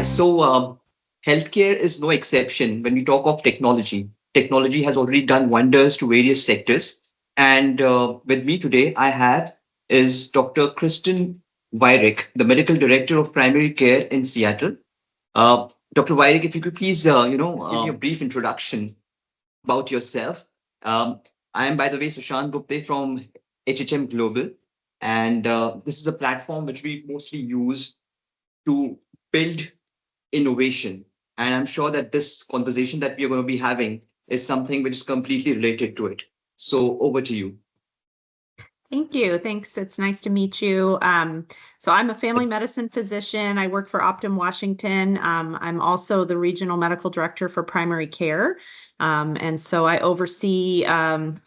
AI. So healthcare is no exception when we talk of technology. Technology has already done wonders to various sectors. And with me today, I have is Dr. Kristen Wyrick, the medical director of primary care in Seattle. Dr. Wyrick, if you could please, just give me a brief introduction about yourself. Um, I am, by the way, Sushant Gupte from HHM Global, and this is a platform which we mostly use to build innovation. And I'm sure that this conversation that we are going to be having is something which is completely related to it. So over to you. Thank you. Thanks. It's nice to meet you. So I'm a family medicine physician. I work for Optum, Washington. I'm also the regional medical director for primary care. And so I oversee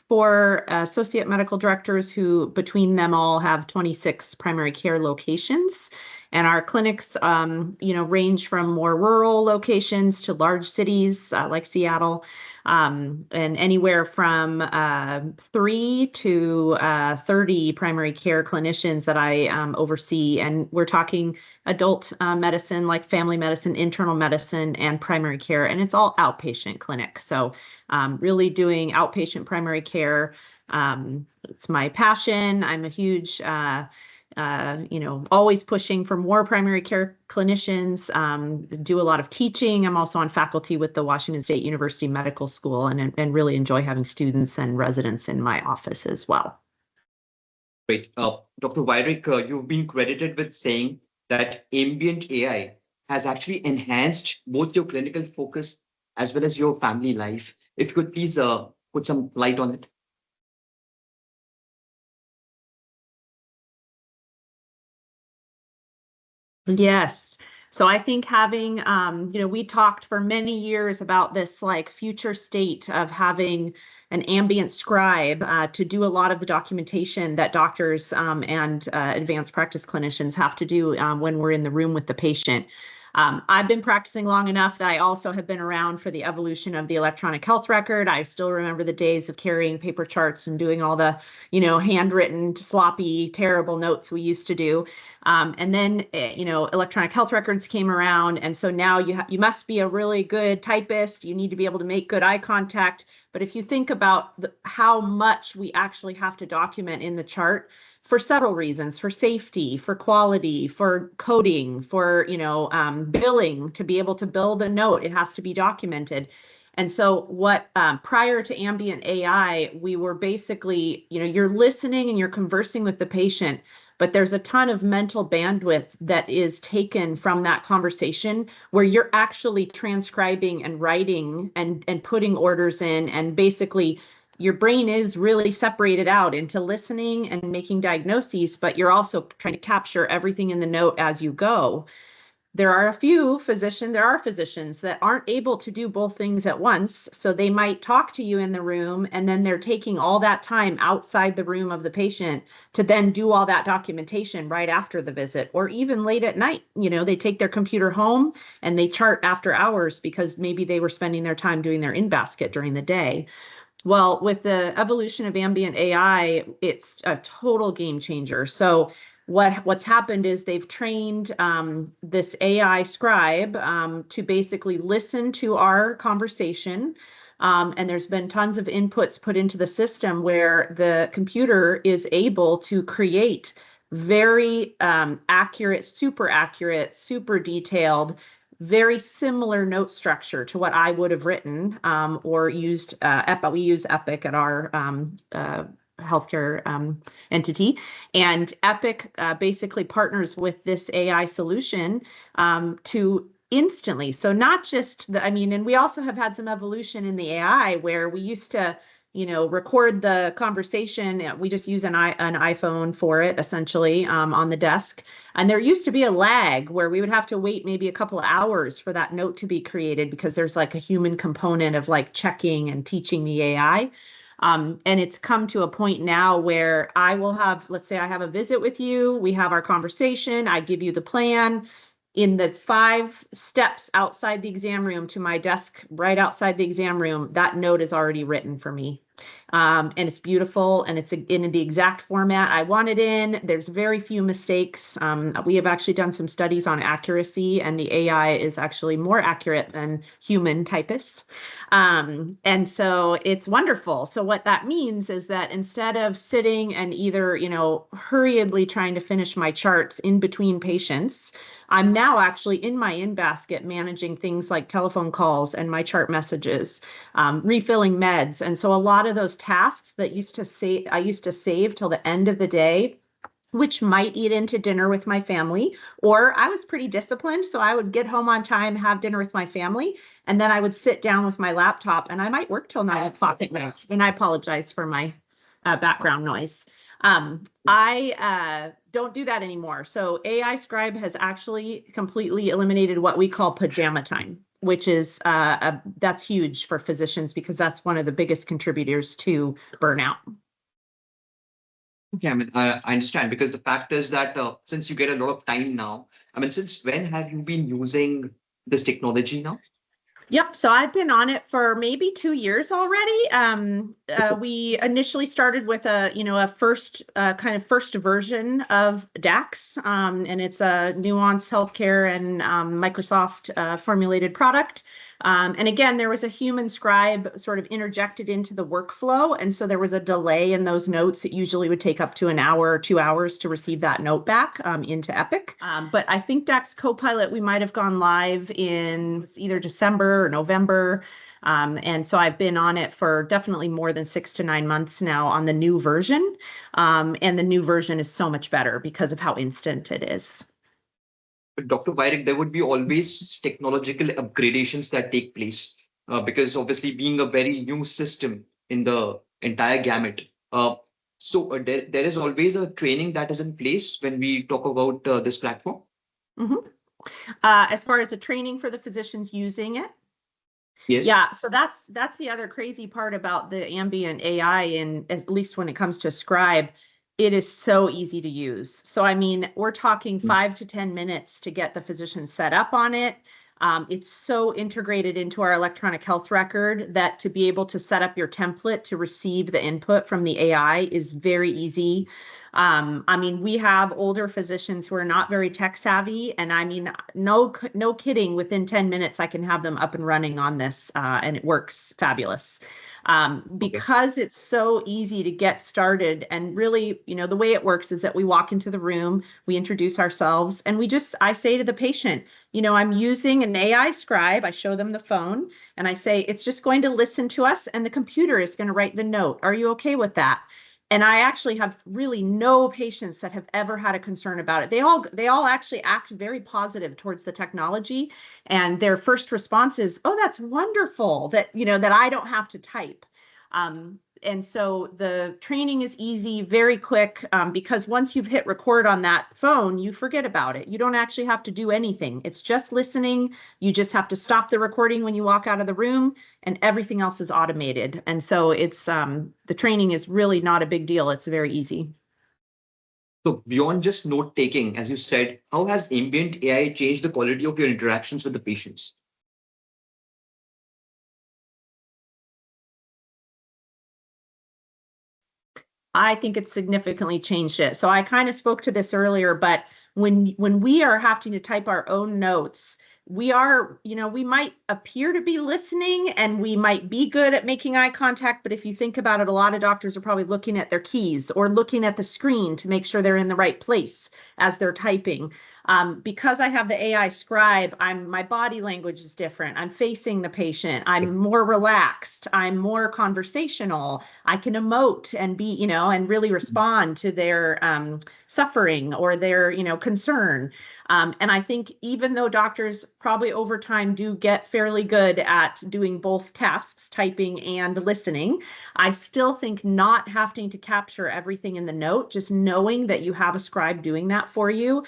four associate medical directors who between them all have 26 primary care locations. And our clinics, range from more rural locations to large cities like Seattle. And anywhere from 3 to 30 primary care clinicians that I oversee. And we're talking adult medicine, like family medicine, internal medicine, and primary care. And it's all outpatient clinic. So really doing outpatient primary care. It's my passion. I'm a huge always pushing for more primary care clinicians, do a lot of teaching. I'm also on faculty with the Washington State University Medical School and really enjoy having students and residents in my office as well. Great. Dr. Wyrick, you've been credited with saying that Ambient AI has actually enhanced both your clinical focus as well as your family life. If you could please put some light on it. Yes. So I think having, we talked for many years about this like future state of having an ambient scribe to do a lot of the documentation that doctors and advanced practice clinicians have to do when we're in the room with the patient. I've been practicing long enough that I also have been around for the evolution of the electronic health record. I still remember the days of carrying paper charts and doing all the, handwritten, sloppy, terrible notes we used to do. And then, electronic health records came around. And so now you must be a really good typist. You need to be able to make good eye contact. But if you think about how much we actually have to document in the chart, for several reasons, for safety, for quality, for coding, for, billing, to be able to build a note, it has to be documented. And so what prior to Ambient AI, we were basically, you're listening and you're conversing with the patient, but there's a ton of mental bandwidth that is taken from that conversation where you're actually transcribing and writing and putting orders in, and basically your brain is really separated out into listening and making diagnoses, but you're also trying to capture everything in the note as you go. There are physicians that aren't able to do both things at once. So they might talk to you in the room and then they're taking all that time outside the room of the patient to then do all that documentation right after the visit, or even late at night. They take their computer home and they chart after hours because maybe they were spending their time doing their in-basket during the day. Well, with the evolution of Ambient AI, it's a total game changer. So what's happened is they've trained this AI scribe to basically listen to our conversation. And there's been tons of inputs put into the system where the computer is able to create very accurate, super detailed, very similar note structure to what I would have written or used. We use Epic at our healthcare entity. And Epic basically partners with this AI solution to instantly. So not just and we also have had some evolution in the AI where we used to record the conversation. We just use an iPhone for it, essentially, on the desk. And there used to be a lag where we would have to wait maybe a couple of hours for that note to be created because there's like a human component of like checking and teaching the AI. And it's come to a point now where let's say I have a visit with you, we have our conversation, I give you the plan. In the 5 steps outside the exam room to my desk, right outside the exam room, that note is already written for me. And it's beautiful, and it's in the exact format I want it in. There's very few mistakes. We have actually done some studies on accuracy, and the AI is actually more accurate than human typists. And so it's wonderful. So what that means is that instead of sitting and either, hurriedly trying to finish my charts in between patients, I'm now actually in my in basket managing things like telephone calls and my chart messages, refilling meds. And so a lot of those tasks that I used to save till the end of the day, which might eat into dinner with my family, or I was pretty disciplined. So I would get home on time, have dinner with my family, and then I would sit down with my laptop and I might work till 9 o'clock at night. And I apologize for my background noise. I don't do that anymore. So AI Scribe has actually completely eliminated what we call pajama time, which is that's huge for physicians because that's one of the biggest contributors to burnout. Okay, I mean, I understand because the fact is that since you get a lot of time now, I mean, since when have you been using this technology now? Yep. So I've been on it for maybe 2 years already. We initially started with a first first version of DAX, and it's a Nuance Healthcare and Microsoft formulated product. And again, there was a human scribe sort of interjected into the workflow. And so there was a delay in those notes. It usually would take up to an hour or 2 hours to receive that note back into Epic. But I think DAX Copilot, we might have gone live in either December or November. And so I've been on it for definitely more than 6 to 9 months now on the new version. And the new version is so much better because of how instant it is. But Dr. Wyrick, there would be always technological upgradations that take place because obviously being a very new system in the entire gamut. There is always a training that is in place when we talk about this platform. Mm-hmm. As far as the training for the physicians using it. Yes. Yeah, so that's the other crazy part about the ambient AI, and at least when it comes to Scribe, it is so easy to use. So I mean, we're talking 5 to 10 minutes to get the physician set up on it. It's so integrated into our electronic health record that to be able to set up your template to receive the input from the AI is very easy. I mean, we have older physicians who are not very tech savvy, and I mean, no kidding, within 10 minutes, I can have them up and running on this, and it works fabulous. Because it's so easy to get started, and really, the way it works is that we walk into the room, we introduce ourselves, and I say to the patient, I'm using an AI scribe. I show them the phone and I say, it's just going to listen to us and the computer is going to write the note. Are you okay with that? And I actually have really no patients that have ever had a concern about it. They all actually act very positive towards the technology, and their first response is, "Oh, that's wonderful that that I don't have to type." And so the training is easy, very quick, because once you've hit record on that phone, you forget about it. You don't actually have to do anything. It's just listening. You just have to stop the recording when you walk out of the room, and everything else is automated. And so it's the training is really not a big deal. It's very easy. So beyond just note taking, as you said, how has ambient AI changed the quality of your interactions with the patients? I think it's significantly changed it. So I kind of spoke to this earlier, but when we are having to type our own notes, we are, we might appear to be listening and we might be good at making eye contact, but if you think about it, a lot of doctors are probably looking at their keys or looking at the screen to make sure they're in the right place as they're typing. Because I have the AI scribe, my body language is different. I'm facing the patient. I'm more relaxed. I'm more conversational. I can emote and be, and really respond to their suffering or their, concern. And I think even though doctors probably over time do get fairly good at doing both tasks, typing and listening, I still think not having to capture everything in the note, just knowing that you have a scribe doing that for you,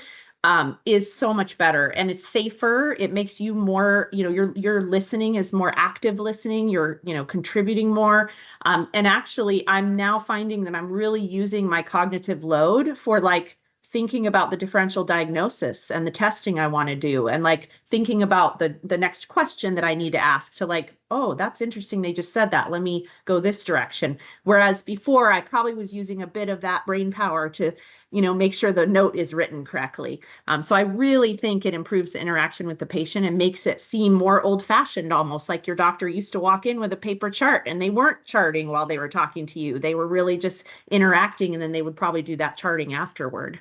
is so much better, and it's safer. It makes you more, your listening is more active listening. You're, contributing more. And actually, I'm now finding that I'm really using my cognitive load for like thinking about the differential diagnosis and the testing I want to do, and like thinking about the next question that I need to ask to like oh, that's interesting. They just said that. Let me go this direction. Whereas before, I probably was using a bit of that brain power to, make sure the note is written correctly. So I really think it improves the interaction with the patient and makes it seem more old-fashioned, almost like your doctor used to walk in with a paper chart, and they weren't charting while they were talking to you. They were really just interacting, and then they would probably do that charting afterward.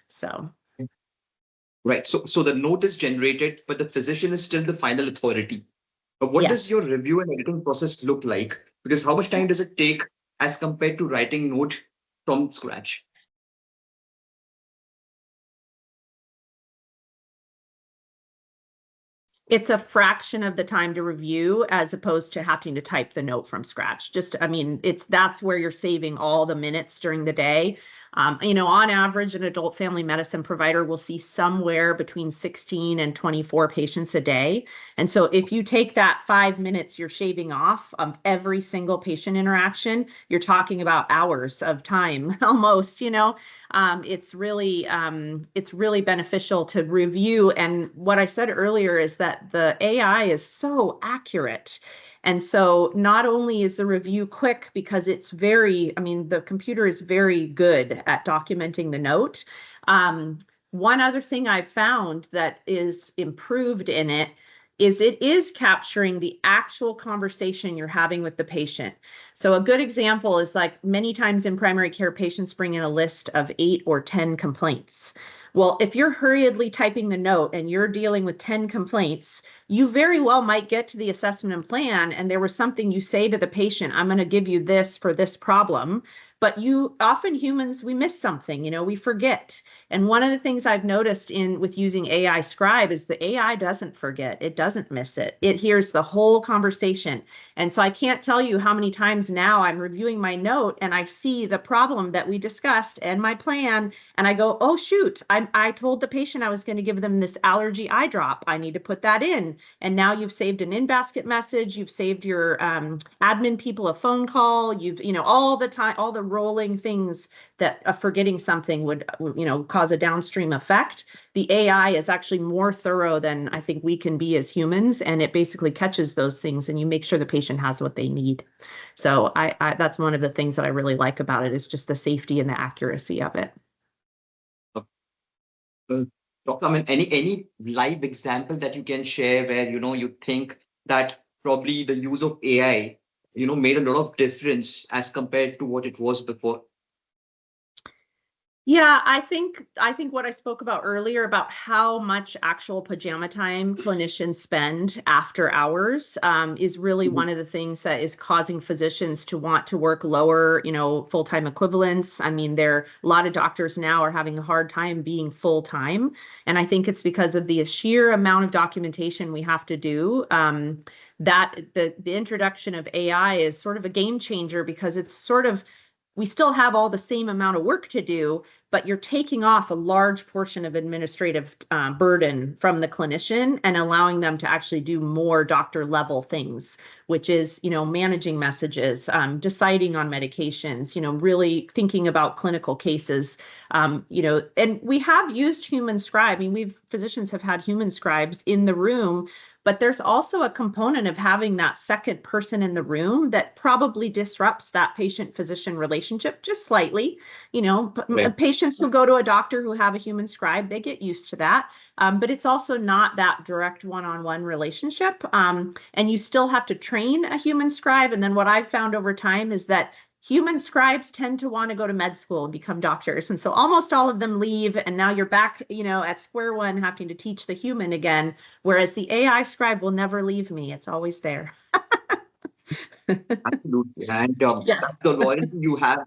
So. Right. So the note is generated, but the physician is still the final authority. But what does your Yes. review and editing process look like? Because how much time does it take as compared to writing note from scratch? It's a fraction of the time to review as opposed to having to type the note from scratch. That's where you're saving all the minutes during the day. On average, an adult family medicine provider will see somewhere between 16 and 24 patients a day. And so if you take that 5 minutes you're shaving off of every single patient interaction, you're talking about hours of time almost, it's really beneficial to review. And what I said earlier is that the AI is so accurate. And so not only is the review quick because the computer is very good at documenting the note. One other thing I've found that is improved in it is capturing the actual conversation you're having with the patient. So a good example is like many times in primary care, patients bring in a list of 8 or 10 complaints. Well, if you're hurriedly typing the note and you're dealing with 10 complaints, you very well might get to the assessment and plan, and there was something you say to the patient, I'm going to give you this for this problem. But humans, we miss something, we forget. And one of the things I've noticed with using AI Scribe is the AI doesn't forget. It doesn't miss it. It hears the whole conversation. And so I can't tell you how many times now I'm reviewing my note and I see the problem that we discussed and my plan, and I go, oh, shoot, I told the patient I was going to give them this allergy eye drop. I need to put that in. And now you've saved an in-basket message. You've saved your admin people a phone call. All the time, all the rolling things that forgetting something would, cause a downstream effect. The AI is actually more thorough than I think we can be as humans, and it basically catches those things, and you make sure the patient has what they need. So that's one of the things that I really like about it is just the safety and the accuracy of it. Uh, Doctor, I mean, any live example that you can share where you think that probably the use of AI made a lot of difference as compared to what it was before? Yeah, I think what I spoke about earlier about how much actual pajama time clinicians spend after hours is really Mhm. one of the things that is causing physicians to want to work lower, full-time equivalents. I mean, a lot of doctors now are having a hard time being full-time, and I think it's because of the sheer amount of documentation we have to do. That the introduction of AI is sort of a game changer because it's sort of we still have all the same amount of work to do, but you're taking off a large portion of administrative burden from the clinician and allowing them to actually do more doctor level things, which is, managing messages, deciding on medications, really thinking about clinical cases, and we have used human scribe. I mean, physicians have had human scribes in the room, but there's also a component of having that second person in the room that probably disrupts that patient-physician relationship just slightly. Right. Patients who go to a doctor who have a human scribe, they get used to that. But it's also not that direct one-on-one relationship. And you still have to train a human scribe. And then what I've found over time is that human scribes tend to want to go to med school and become doctors. And so almost all of them leave, and now you're back, at square one, having to teach the human again, whereas the AI scribe will never leave me. It's always there. Absolutely. And Yeah. that's the loyalty you have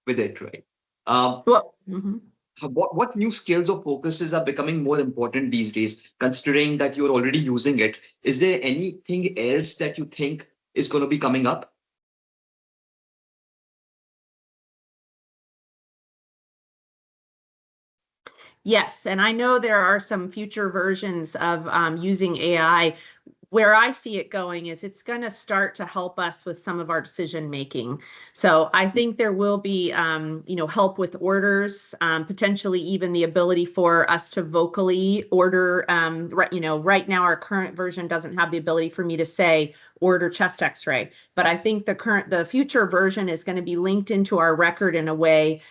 with it, right? Um, Well, mhm. what new skills or focuses are becoming more important these days, considering that you're already using it? Is there anything else that you think is going to be coming up? Yes, and I know there are some future versions of using AI. where I see it going is it's going to start to help us with some of our decision making. So I think there will be, help with orders, potentially even the ability for us to vocally order. Right now our current version doesn't have the ability for me to say order chest X-ray, but I think the future version is going to be linked into our record in a way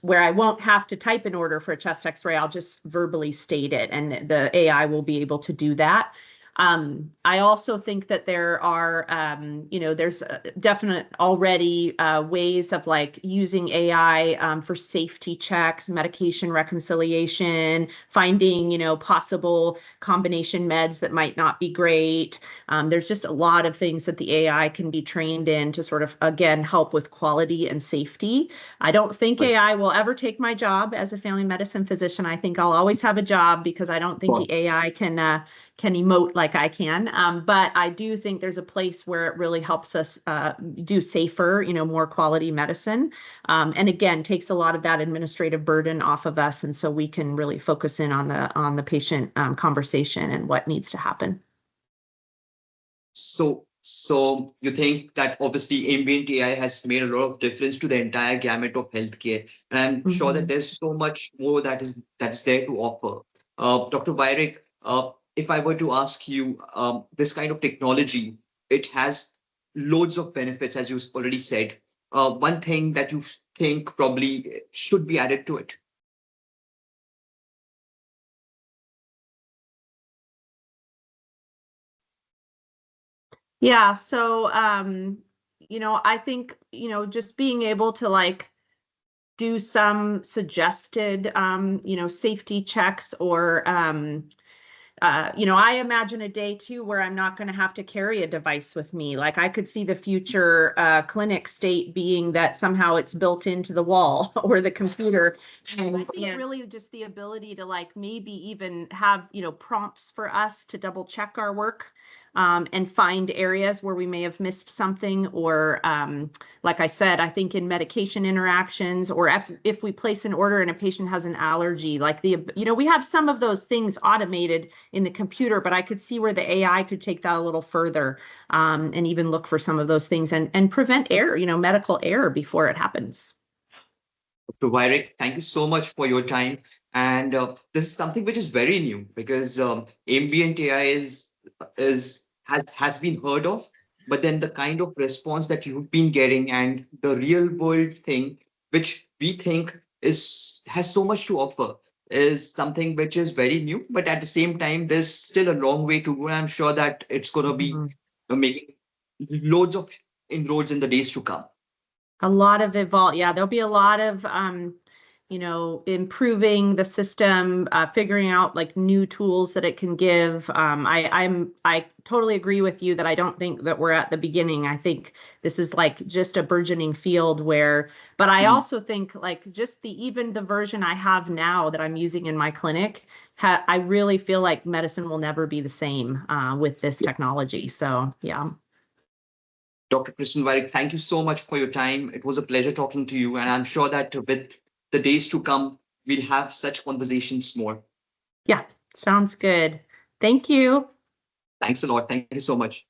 where I won't have to type an order for a chest X-ray. I'll just verbally state it, and the AI will be able to do that. I also think that there are, there's definite already ways of like using AI for safety checks, medication reconciliation, finding, possible combination meds that might not be great. There's just a lot of things that the AI can be trained in to sort of, again, help with quality and safety. I don't think Right. AI will ever take my job as a family medicine physician. I think I'll always have a job because I don't think Well, the AI can emote like I can. But I do think there's a place where it really helps us do safer, more quality medicine. And again, takes a lot of that administrative burden off of us. And so we can really focus in on the patient conversation and what needs to happen. So you think that obviously ambient AI has made a lot of difference to the entire gamut of healthcare, and I'm sure that Mhm. there's so much more that is there to offer. Dr. Wyrick, if I were to ask you, this kind of technology, it has loads of benefits, as you already said. One thing that you think probably should be added to it. Yeah, so I think, just being able to like do some suggested safety checks or I imagine a day too where I'm not going to have to carry a device with me. Like I could see the future clinic state being that somehow it's built into the wall or the computer. And I think really just the ability to like maybe even have, prompts for us to double check our work and find areas where we may have missed something or like I said, I think in medication interactions or if we place an order and a patient has an allergy, like we have some of those things automated in the computer, but I could see where the AI could take that a little further and even look for some of those things and prevent error, medical error before it happens. Dr. Wyrick, thank you so much for your time. And this is something which is very new because ambient AI has been heard of, but then the kind of response that you've been getting and the real world thing, which we think has so much to offer, is something which is very new. But at the same time, there's still a long way to go. And I'm sure that it's going to be Mhm. making loads of inroads in the days to come. A lot of evolve. Yeah, there'll be a lot of improving the system, figuring out like new tools that it can give. I totally agree with you that I don't think that we're at the beginning. I think this is like just a burgeoning field but I Mhm. also think like just even the version I have now that I'm using in my clinic, I really feel like medicine will never be the same with this technology. So yeah. Dr. Kristen Wyrick, thank you so much for your time. It was a pleasure talking to you, and I'm sure that with the days to come, we'll have such conversations more. Yeah, sounds good. Thank you. Thanks a lot. Thank you so much.